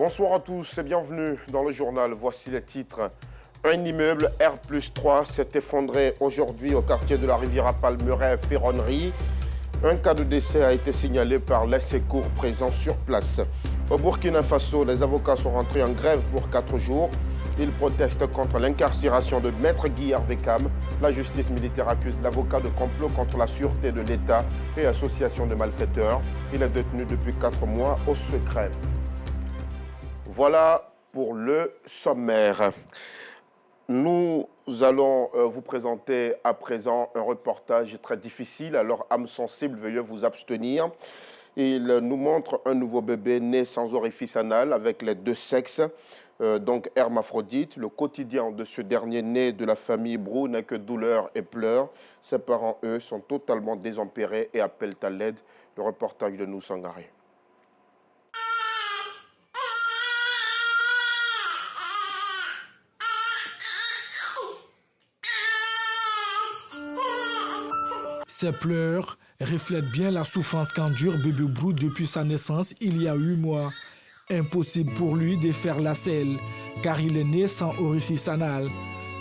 Bonsoir à tous et bienvenue dans le journal. Voici les titres. Un immeuble R+3 s'est effondré aujourd'hui au quartier de la Riviera Palmeraie-Ferronnerie. Un cas de décès a été signalé par les secours présents sur place. Au Burkina Faso, les avocats sont rentrés en grève pour 4 jours. Ils protestent contre l'incarcération de Maître Guy Hervé Cam. La justice militaire accuse l'avocat de complot contre la sûreté de l'État et association de malfaiteurs. Il est détenu depuis 4 mois au secret. Voilà pour le sommaire. Nous allons vous présenter à présent un reportage très difficile. Alors, âme sensible, veuillez vous abstenir. Il nous montre un nouveau bébé né sans orifice anal avec les 2 sexes, donc hermaphrodite. Le quotidien de ce dernier né de la famille Brou n'est que douleur et pleurs. Ses parents, eux, sont totalement désempérés et appellent à l'aide. Le reportage de nous Sangaré. Ces pleurs reflètent bien la souffrance qu'endure bébé Brou depuis sa naissance il y a 8 mois. Impossible pour lui de faire la selle, car il est né sans orifice anal.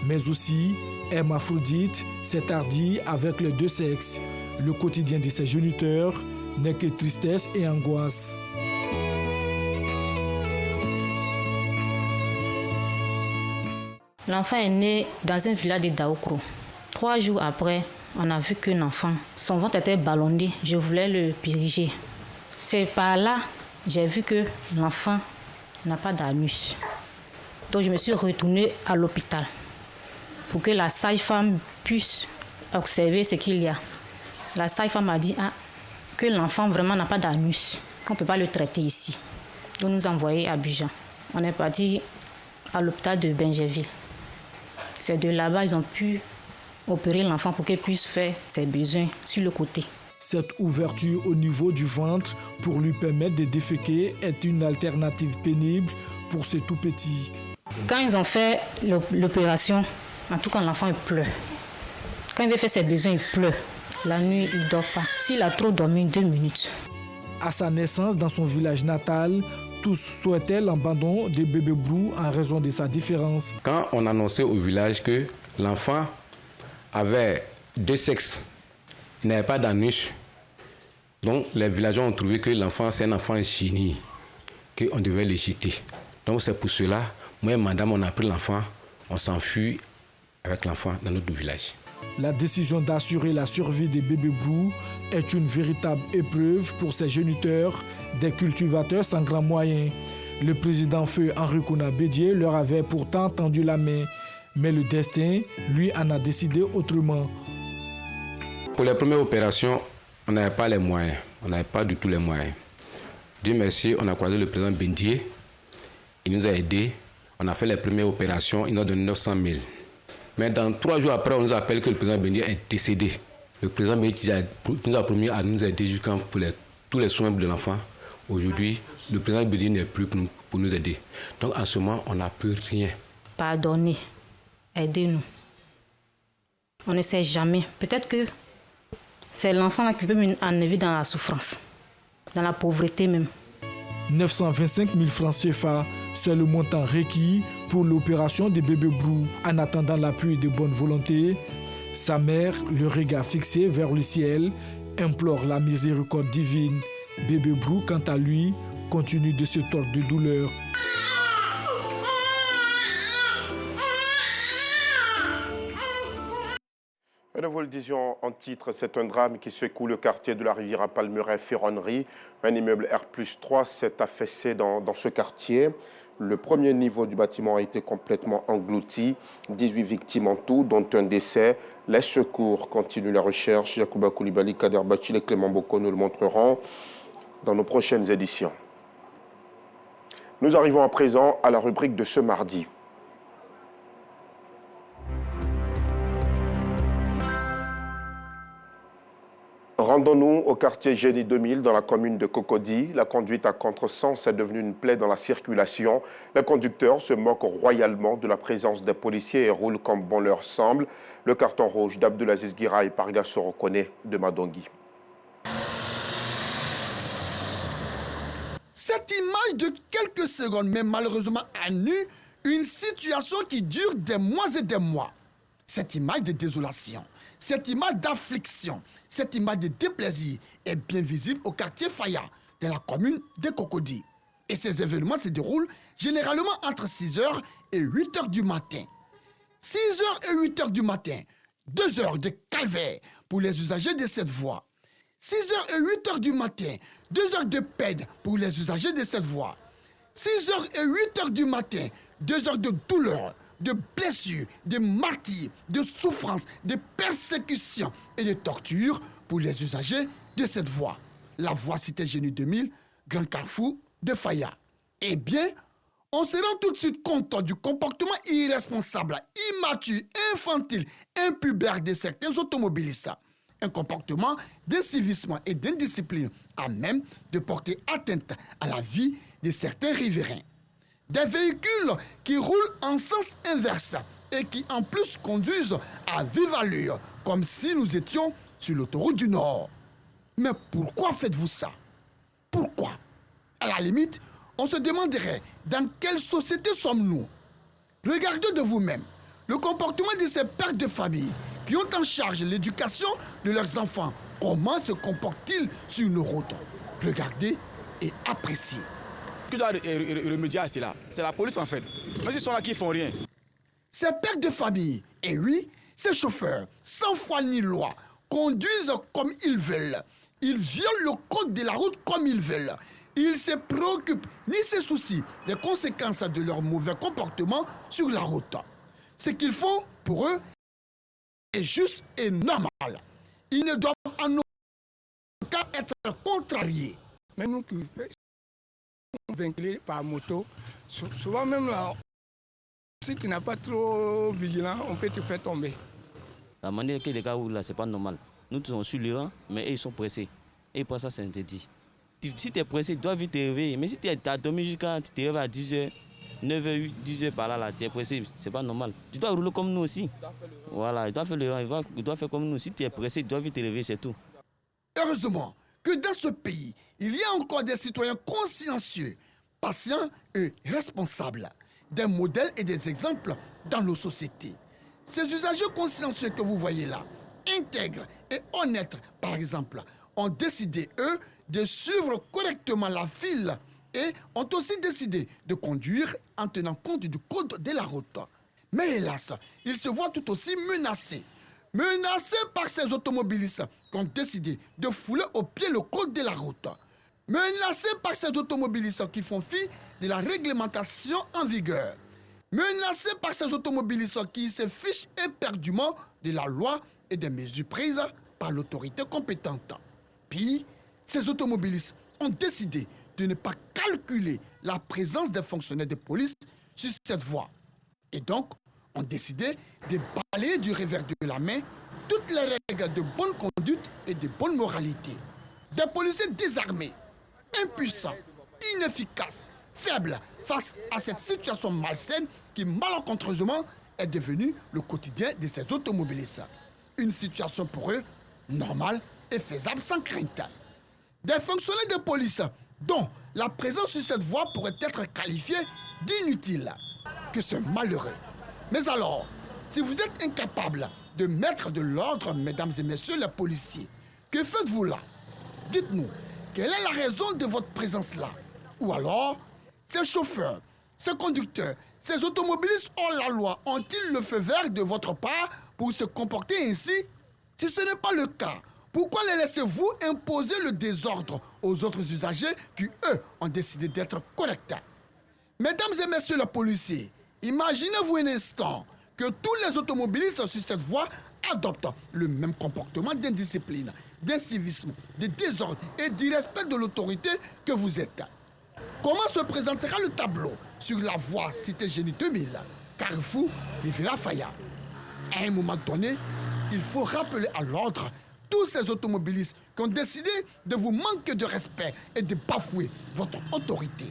Mais aussi, hermaphrodite, c'est-à-dire avec les 2 sexes. Le quotidien de ses géniteurs n'est que tristesse et angoisse. L'enfant est né dans un village de Daoukro. 3 jours après, on a vu qu'un enfant, son ventre était ballonné, je voulais le périger. C'est par là j'ai vu que l'enfant n'a pas d'anus. Donc je me suis retournée à l'hôpital pour que la sage-femme puisse observer ce qu'il y a. La sage-femme a dit que l'enfant vraiment n'a pas d'anus, qu'on ne peut pas le traiter ici. Donc nous envoyé à Abidjan. On est parti à l'hôpital de Benjerville. C'est de là-bas ils ont pu opérer l'enfant pour qu'il puisse faire ses besoins sur le côté. Cette ouverture au niveau du ventre pour lui permettre de déféquer est une alternative pénible pour ce tout petit. Quand ils ont fait l'opération, en tout cas l'enfant il pleure. Quand il veut faire ses besoins, il pleure. La nuit, il ne dort pas. S'il a trop dormi 2 minutes. À sa naissance dans son village natal, tous souhaitaient l'abandon de bébé Brou en raison de sa différence. Quand on annonçait au village que l'enfant avait 2 sexes, il n'avait pas d'anus. Donc les villageois ont trouvé que l'enfant c'est un enfant génie, qu'on devait le jeter. Donc c'est pour cela, moi et madame, on a pris l'enfant, on s'enfuit avec l'enfant dans notre village. La décision d'assurer la survie des bébés Brou est une véritable épreuve pour ces géniteurs, des cultivateurs sans grands moyens. Le président feu Henri Kouna Bédié leur avait pourtant tendu la main. Mais le destin, lui, en a décidé autrement. Pour les premières opérations, on n'avait pas les moyens. On n'avait pas du tout les moyens. Dieu merci, on a croisé le président Bendier. Il nous a aidés. On a fait les premières opérations. Il nous a donné 900 000. Mais dans 3 jours après, on nous appelle que le président Bendier est décédé. Le président Bendier nous a promis à nous aider jusqu'à tous les soins de l'enfant. Aujourd'hui, le président Bendier n'est plus pour nous aider. Donc en ce moment, on n'a plus rien. Pardonnez. Aidez-nous. On ne sait jamais. Peut-être que c'est l'enfant là qui peut m'enlever dans la souffrance, dans la pauvreté même. 925 000 francs CFA, c'est le montant requis pour l'opération de bébé Brou. En attendant l'appui de bonne volonté, sa mère, le regard fixé vers le ciel, implore la miséricorde divine. Bébé Brou, quant à lui, continue de se tordre de douleur. Nous vous le disions en titre, c'est un drame qui secoue le quartier de la Riviera Palmeraie-Ferronnerie. Un immeuble R+3 s'est affaissé dans ce quartier. Le premier niveau du bâtiment a été complètement englouti. 18 victimes en tout, dont un décès. Les secours continuent la recherche. Yacouba Koulibaly, Kader Bachil et Clément Boko nous le montreront dans nos prochaines éditions. Nous arrivons à présent à la rubrique de ce mardi. Rendons-nous au quartier Génie 2000 dans la commune de Cocody. La conduite à contresens est devenue une plaie dans la circulation. Les conducteurs se moquent royalement de la présence des policiers et roulent comme bon leur semble. Le carton rouge d'Abdelaziz Guiraï par Gassoro Kone de Madongui. Cette image de quelques secondes met malheureusement à nu une situation qui dure des mois et des mois. Cette image de désolation, cette image d'affliction, cette image de déplaisir est bien visible au quartier Faya, dans la commune de Cocody. Et ces événements se déroulent généralement entre 6h et 8h du matin. 6h et 8h du matin, 2 heures de calvaire pour les usagers de cette voie. 6h et 8h du matin, 2 heures de peine pour les usagers de cette voie. 6h et 8h du matin, 2 heures de douleur, de blessures, de martyrs, de souffrances, de persécutions et de tortures pour les usagers de cette voie. La voie Cité Génie 2000, Grand Carrefour de Faya. Eh bien, on se rend tout de suite compte du comportement irresponsable, immature, infantile, impubère de certains automobilistes. Un comportement d'incivisme et d'indiscipline à même de porter atteinte à la vie de certains riverains. Des véhicules qui roulent en sens inverse et qui en plus conduisent à vive allure, comme si nous étions sur l'autoroute du Nord. Mais pourquoi faites-vous ça? Pourquoi? À la limite, on se demanderait dans quelle société sommes-nous? Regardez de vous-même le comportement de ces pères de famille qui ont en charge l'éducation de leurs enfants. Comment se comportent-ils sur une route? Regardez et appréciez. Qui doit remédier à cela? C'est la police en fait. Mais ils sont là qui font rien. Ces pères de famille, et oui, ces chauffeurs, sans foi ni loi, conduisent comme ils veulent. Ils violent le code de la route comme ils veulent. Ils se préoccupent ni se soucient des conséquences de leur mauvais comportement sur la route. Ce qu'ils font, pour eux, est juste et normal. Ils ne doivent en aucun cas être contrariés. Mais nous qui sommes véhiculés par moto, souvent même là, si tu n'es pas trop vigilant, on peut te faire tomber. La manière que les gars roulent là, c'est pas normal. Nous sommes sur le rang, mais eux, ils sont pressés. Et pour ça, c'est interdit. Si tu es pressé, tu dois vite te réveiller. Mais si tu as dormi jusqu'à tu te réveilles à 10h, 9h, 10h par là, tu es pressé, c'est pas normal. Tu dois rouler comme nous aussi. Voilà, il doit faire le rang, il doit faire comme nous. Si tu es pressé, tu dois vite te réveiller, c'est tout. Heureusement que dans ce pays, il y a encore des citoyens consciencieux, patients et responsables, des modèles et des exemples dans nos sociétés. Ces usagers consciencieux que vous voyez là, intègres et honnêtes, par exemple, ont décidé, eux, de suivre correctement la file et ont aussi décidé de conduire en tenant compte du code de la route. Mais hélas, ils se voient tout aussi menacés. Menacés par ces automobilistes qui ont décidé de fouler au pied le code de la route. Menacés par ces automobilistes qui font fi de la réglementation en vigueur. Menacés par ces automobilistes qui se fichent éperdument de la loi et des mesures prises par l'autorité compétente. Puis, ces automobilistes ont décidé de ne pas calculer la présence des fonctionnaires de police sur cette voie. Et donc, ont décidé de balayer du revers de la main toutes les règles de bonne conduite et de bonne moralité. Des policiers désarmés, impuissants, inefficaces, faibles face à cette situation malsaine qui malencontreusement est devenue le quotidien de ces automobilistes. Une situation pour eux normale et faisable sans crainte. Des fonctionnaires de police dont la présence sur cette voie pourrait être qualifiée d'inutile. Que c'est malheureux. Mais alors, si vous êtes incapables de mettre de l'ordre, mesdames et messieurs les policiers, que faites-vous là? Dites-nous, quelle est la raison de votre présence là? Ou alors, ces chauffeurs, ces conducteurs, ces automobilistes hors la loi ont-ils le feu vert de votre part pour se comporter ainsi? Si ce n'est pas le cas, pourquoi les laissez-vous imposer le désordre aux autres usagers qui, eux, ont décidé d'être corrects? Mesdames et messieurs les policiers, imaginez-vous un instant que tous les automobilistes sur cette voie adoptent le même comportement d'indiscipline, d'incivisme, de désordre et d'irrespect de l'autorité que vous êtes. Comment se présentera le tableau sur la voie Cité Génie 2000, Carrefour, Riviera Faya? À un moment donné, il faut rappeler à l'ordre tous ces automobilistes qui ont décidé de vous manquer de respect et de bafouer votre autorité.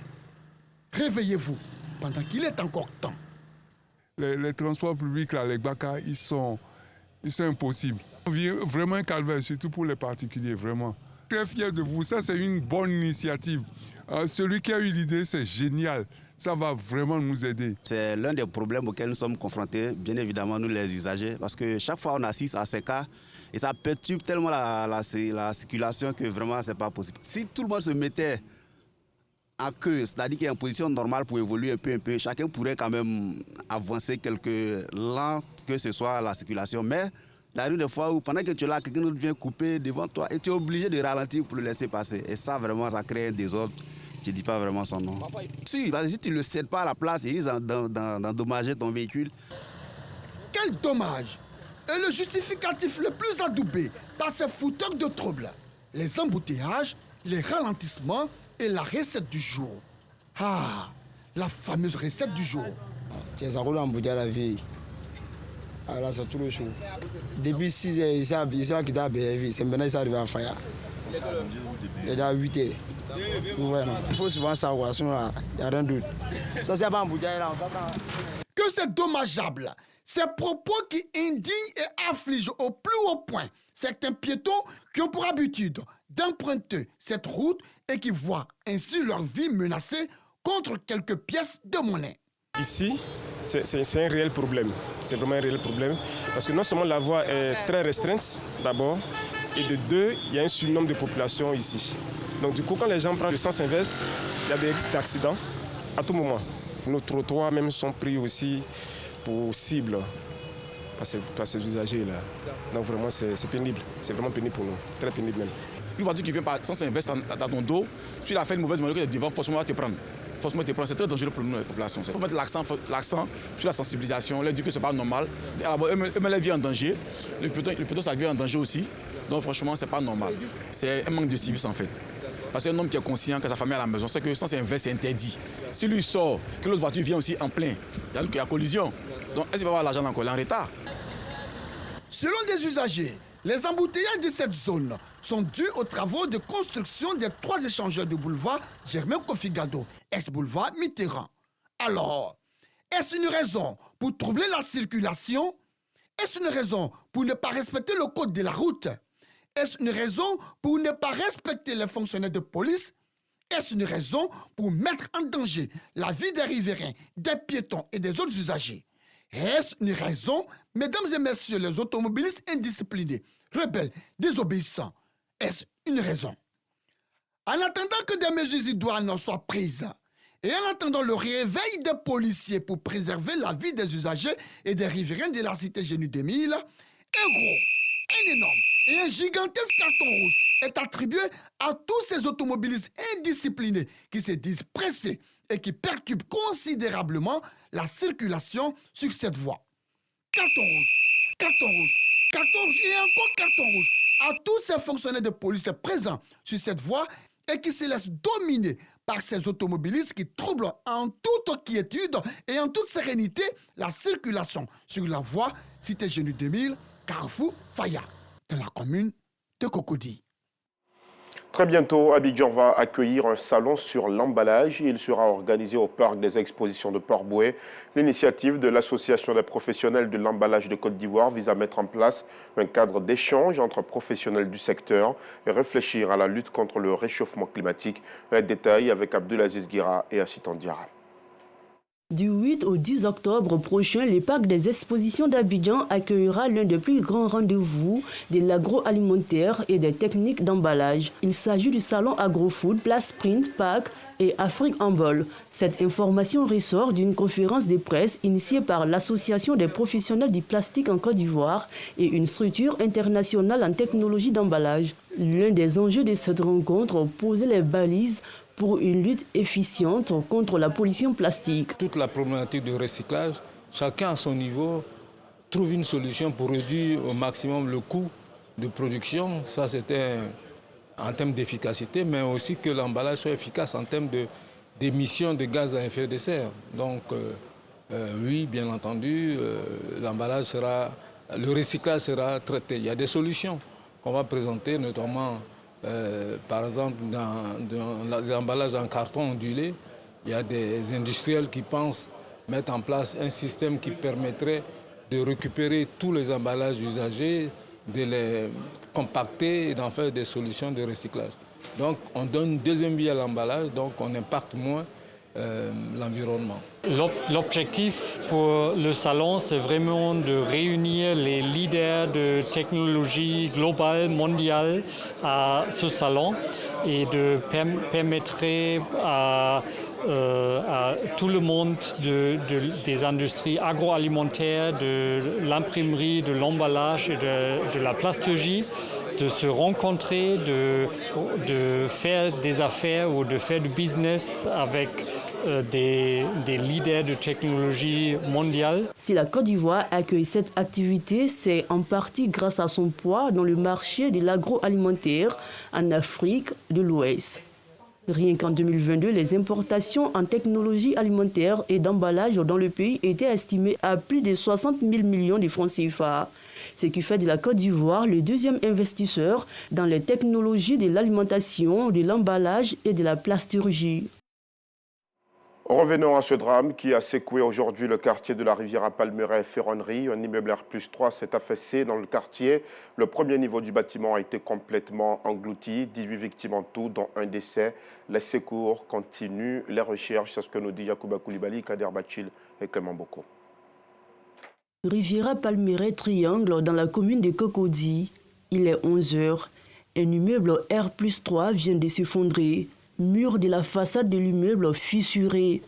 Réveillez-vous pendant qu'il est encore temps. Les transports publics, là, les BACA, ils sont impossibles. On vit vraiment un calvaire, surtout pour les particuliers, vraiment. très fiers de vous. Ça, c'est une bonne initiative. Celui qui a eu l'idée, c'est génial. Ça va vraiment nous aider. C'est l'un des problèmes auxquels nous sommes confrontés, bien évidemment, nous les usagers, parce que chaque fois on assiste à ces cas et ça perturbe tellement la circulation que vraiment c'est pas possible. Si tout le monde se mettait en queue, c'est-à-dire qu'il y a une position normale pour évoluer un peu, chacun pourrait quand même avancer quelques lents, que ce soit la circulation. Mais il arrive des fois où pendant que tu es là, quelqu'un d'autre vient couper devant toi et tu es obligé de ralentir pour le laisser passer. Et ça, vraiment, ça crée un désordre. Je ne dis pas vraiment son nom. Si, parce que si tu ne le cèdes pas à la place, il risque d'endommager ton véhicule. Quel dommage! Et le justificatif le plus adoubé par ces fouteurs de troubles, les embouteillages, les ralentissements et la recette du jour. Ah, la fameuse recette du jour. Ça roule en bouteille la vie. Ah là, c'est tout le show. Depuis 6 heures, il s'est quitté à BFV. C'est maintenant qu'il est arrivé à Faya. Il est à 8 heures. Il faut souvent savoir, sinon il n'y a rien d'autre. Ça, c'est pas en bouteille là. Que c'est dommageable. Ces propos qui indignent et affligent au plus haut point certains piétons qui ont pour habitude d'emprunter cette route et qui voient ainsi leur vie menacée contre quelques pièces de monnaie. Ici, c'est un réel problème. C'est vraiment un réel problème parce que non seulement la voie est très restreinte d'abord, et de deux, il y a un surnombre de population ici. Donc du coup, quand les gens prennent le sens inverse, il y a des risques d'accident à tout moment. Nos trottoirs même sont pris aussi pour cible par ces usagers-là. Donc vraiment, c'est pénible. C'est vraiment pénible pour nous. Très pénible même. Une voiture qui vient par sens inverse dans ton dos, si tu as fait une mauvaise manœuvre devant, forcément va te prendre. C'est très dangereux pour nous, la population. Il faut mettre l'accent sur la sensibilisation, leur dire que ce n'est pas normal. Eux-mêmes, leur vie en danger. Le piéton, sa vie en danger aussi. Donc franchement, ce n'est pas normal. C'est un manque de civisme en fait. Parce qu'un homme qui est conscient que sa famille est à la maison, c'est que sens inverse, c'est interdit. Si lui sort, que l'autre voiture vient aussi en plein, il y a collision. Donc est-ce qu'il va avoir l'argent encore? Il est en retard. Selon des usagers, les embouteillages de cette zone sont dus aux travaux de construction des 3 échangeurs de boulevard Germain Kofi-Gado, ex-boulevard Mitterrand. Alors, est-ce une raison pour troubler la circulation? Est-ce une raison pour ne pas respecter le code de la route? Est-ce une raison pour ne pas respecter les fonctionnaires de police? Est-ce une raison pour mettre en danger la vie des riverains, des piétons et des autres usagers? Est-ce une raison, mesdames et messieurs les automobilistes indisciplinés, rebelles, désobéissants? Est-ce une raison? En attendant que des mesures idoines soient prises et en attendant le réveil des policiers pour préserver la vie des usagers et des riverains de la cité Génie 2000, un gros, un énorme et un gigantesque carton rouge est attribué à tous ces automobilistes indisciplinés qui se disent pressés et qui perturbent considérablement la circulation sur cette voie. Carton rouge, carton rouge, carton rouge et encore carton rouge à tous ces fonctionnaires de police présents sur cette voie et qui se laissent dominer par ces automobilistes qui troublent en toute quiétude et en toute sérénité la circulation sur la voie Cité Génie 2000, Carrefour Faya, dans la commune de Cocody. Très bientôt, Abidjan va accueillir un salon sur l'emballage. Il sera organisé au parc des expositions de Port-Bouët. L'initiative de l'Association des professionnels de l'emballage de Côte d'Ivoire vise à mettre en place un cadre d'échange entre professionnels du secteur et réfléchir à la lutte contre le réchauffement climatique. Les détails avec Abdelaziz Guira et Assitan Diaral. Du 8 au 10 octobre prochain, le parc des expositions d'Abidjan accueillera l'un des plus grands rendez-vous de l'agroalimentaire et des techniques d'emballage. Il s'agit du salon AgroFood, Place Sprint Park et Afrique en Bol. Cette information ressort d'une conférence de presse initiée par l'Association des professionnels du plastique en Côte d'Ivoire et une structure internationale en technologie d'emballage. L'un des enjeux de cette rencontre, poser les balises pour une lutte efficiente contre la pollution plastique. Toute la problématique de recyclage, chacun à son niveau trouve une solution pour réduire au maximum le coût de production. Ça, c'était en termes d'efficacité, mais aussi que l'emballage soit efficace en termes d'émissions de gaz à effet de serre. Donc, oui, bien entendu, l'emballage sera, le recyclage sera traité. Il y a des solutions qu'on va présenter, notamment par exemple, dans l'emballage en carton ondulé, il y a des industriels qui pensent mettre en place un système qui permettrait de récupérer tous les emballages usagés, de les compacter et d'en faire des solutions de recyclage. Donc on donne une deuxième vie à l'emballage, donc on impacte moins l'environnement. L'objectif pour le salon, c'est vraiment de réunir les leaders de technologie globale, mondiale à ce salon et de permettre à tout le monde des industries agroalimentaires, de l'imprimerie, de l'emballage et de la plasturgie de se rencontrer, de faire des affaires ou de faire du business avec des leaders de technologie mondiale. Si la Côte d'Ivoire accueille cette activité, c'est en partie grâce à son poids dans le marché de l'agroalimentaire en Afrique de l'Ouest. Rien qu'en 2022, les importations en technologie alimentaire et d'emballage dans le pays étaient estimées à plus de 60 000 millions de francs CFA, ce qui fait de la Côte d'Ivoire le deuxième investisseur dans les technologies de l'alimentation, de l'emballage et de la plasturgie. Revenons à ce drame qui a secoué aujourd'hui le quartier de la Riviera Palmeraie-Ferronnerie. Un immeuble R+3 s'est affaissé dans le quartier. Le premier niveau du bâtiment a été complètement englouti. 18 victimes en tout, dont un décès. Les secours continuent les recherches. C'est ce que nous dit Yacouba Koulibaly, Kader Bachil et Clément Boko. Riviera Palmeraie Triangle dans la commune de Cocody. Il est 11 h. Un immeuble R+3 vient de s'effondrer. Mur de la façade de l'immeuble fissuré.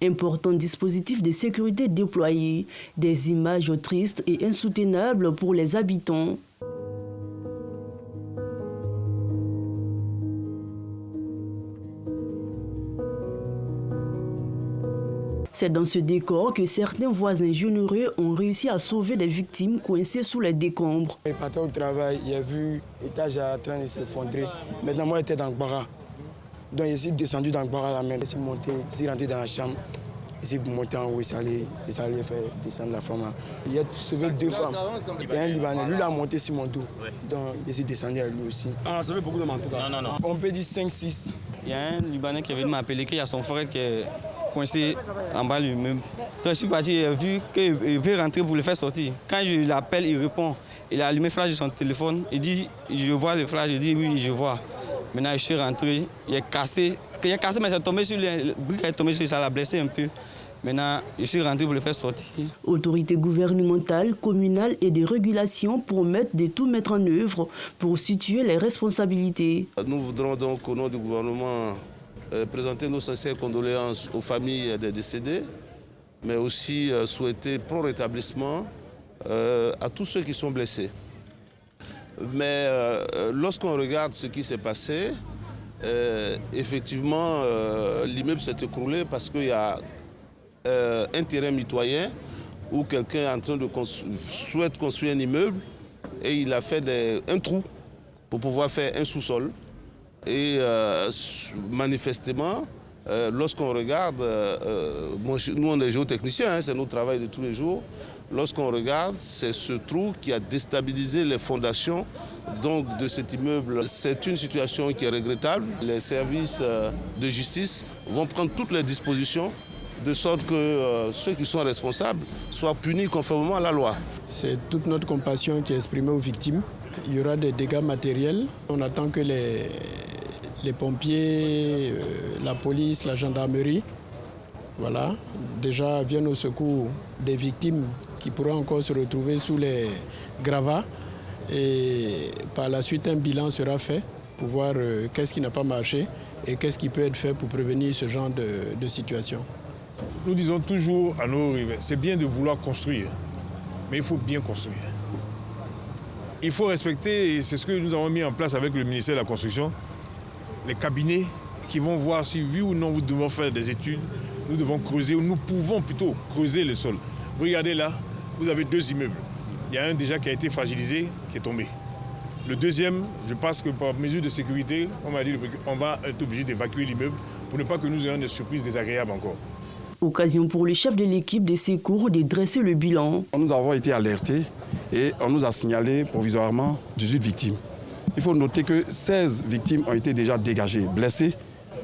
Important dispositif de sécurité déployé. Des images tristes et insoutenables pour les habitants. C'est dans ce décor que certains voisins généreux ont réussi à sauver des victimes coincées sous les décombres. Je partais au travail, j'ai vu l'étage en train de s'effondrer. Maintenant, moi, j'étais dans le bara. Donc, je suis descendu dans le bara là même. Je suis monté, je suis rentré dans la chambre. Je suis monté en haut, il s'allait faire descendre la femme. Il a sauvé 2 femmes. Il y a un Libanais, lui, il a monté sur mon dos. Donc, je suis descendu avec lui aussi. Ah, ça fait beaucoup de manteaux. Non. On peut dire 5-6. Il y a un Libanais qui est venu m'appeler qu'il y a son frère qui est coincé en bas lui-même. Donc, je suis parti, j'ai vu qu'il veut rentrer pour le faire sortir. Quand je l'appelle, il répond. Il a allumé le flash de son téléphone. Il dit, je vois le flash. Je dis, oui, je vois. Maintenant, je suis rentré, il est cassé. Il est cassé, mais c'est tombé sur le brique, est tombé sur ça l'a blessé un peu. Maintenant, je suis rentré pour le faire sortir. Autorités gouvernementales, communales et de régulation promettent de tout mettre en œuvre pour situer les responsabilités. Nous voudrons donc, au nom du gouvernement, présenter nos sincères condoléances aux familles des décédés, mais aussi souhaiter prompt rétablissement à tous ceux qui sont blessés. Mais lorsqu'on regarde ce qui s'est passé, effectivement, l'immeuble s'est écroulé parce qu'il y a un terrain mitoyen où quelqu'un est en train de souhaite construire un immeuble et il a fait un trou pour pouvoir faire un sous-sol. Et manifestement, lorsqu'on regarde, nous on est géotechniciens, hein, c'est notre travail de tous les jours. Lorsqu'on regarde, c'est ce trou qui a déstabilisé les fondations donc, de cet immeuble. C'est une situation qui est regrettable. Les services de justice vont prendre toutes les dispositions de sorte que ceux qui sont responsables soient punis conformément à la loi. C'est toute notre compassion qui est exprimée aux victimes. Il y aura des dégâts matériels. On attend que les pompiers, la police, la gendarmerie, voilà, déjà viennent au secours des victimes qui pourront encore se retrouver sous les gravats. Et par la suite, un bilan sera fait pour voir qu'est-ce qui n'a pas marché et qu'est-ce qui peut être fait pour prévenir ce genre de situation. Nous disons toujours à nos riverains, c'est bien de vouloir construire, mais il faut bien construire. Il faut respecter, et c'est ce que nous avons mis en place avec le ministère de la Construction, les cabinets qui vont voir si oui ou non nous devons faire des études, nous devons creuser, ou nous pouvons plutôt creuser le sol. Vous regardez là, vous avez 2 immeubles. Il y a un déjà qui a été fragilisé, qui est tombé. Le deuxième, je pense que par mesure de sécurité, on m'a dit qu'on va être obligé d'évacuer l'immeuble pour ne pas que nous ayons des surprises désagréables encore. Occasion pour le chef de l'équipe de secours de dresser le bilan. Nous avons été alertés et on nous a signalé provisoirement 18 victimes. Il faut noter que 16 victimes ont été déjà dégagées, blessées.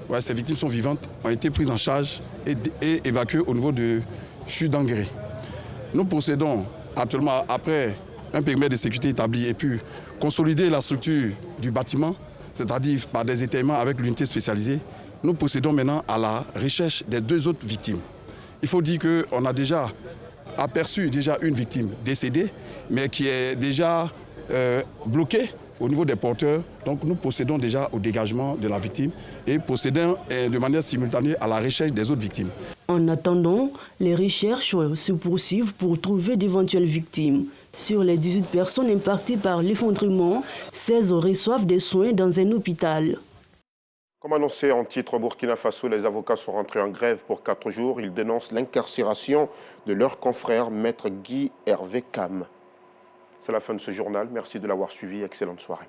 Ouais, ces victimes sont vivantes, ont été prises en charge et évacuées au niveau de CHU d'Angré. Nous procédons actuellement, après un périmètre de sécurité établi et puis consolider la structure du bâtiment, c'est-à-dire par des étayements avec l'unité spécialisée, nous procédons maintenant à la recherche des 2 autres victimes. Il faut dire qu'on a déjà aperçu une victime décédée, mais qui est déjà bloquée au niveau des porteurs. Donc nous procédons déjà au dégagement de la victime et procédons de manière simultanée à la recherche des autres victimes. En attendant, les recherches se poursuivent pour trouver d'éventuelles victimes. Sur les 18 personnes impactées par l'effondrement, 16 reçoivent des soins dans un hôpital. Comme annoncé en titre au Burkina Faso, les avocats sont rentrés en grève pour 4 jours. Ils dénoncent l'incarcération de leur confrère, maître Guy Hervé Cam. C'est la fin de ce journal. Merci de l'avoir suivi. Excellente soirée.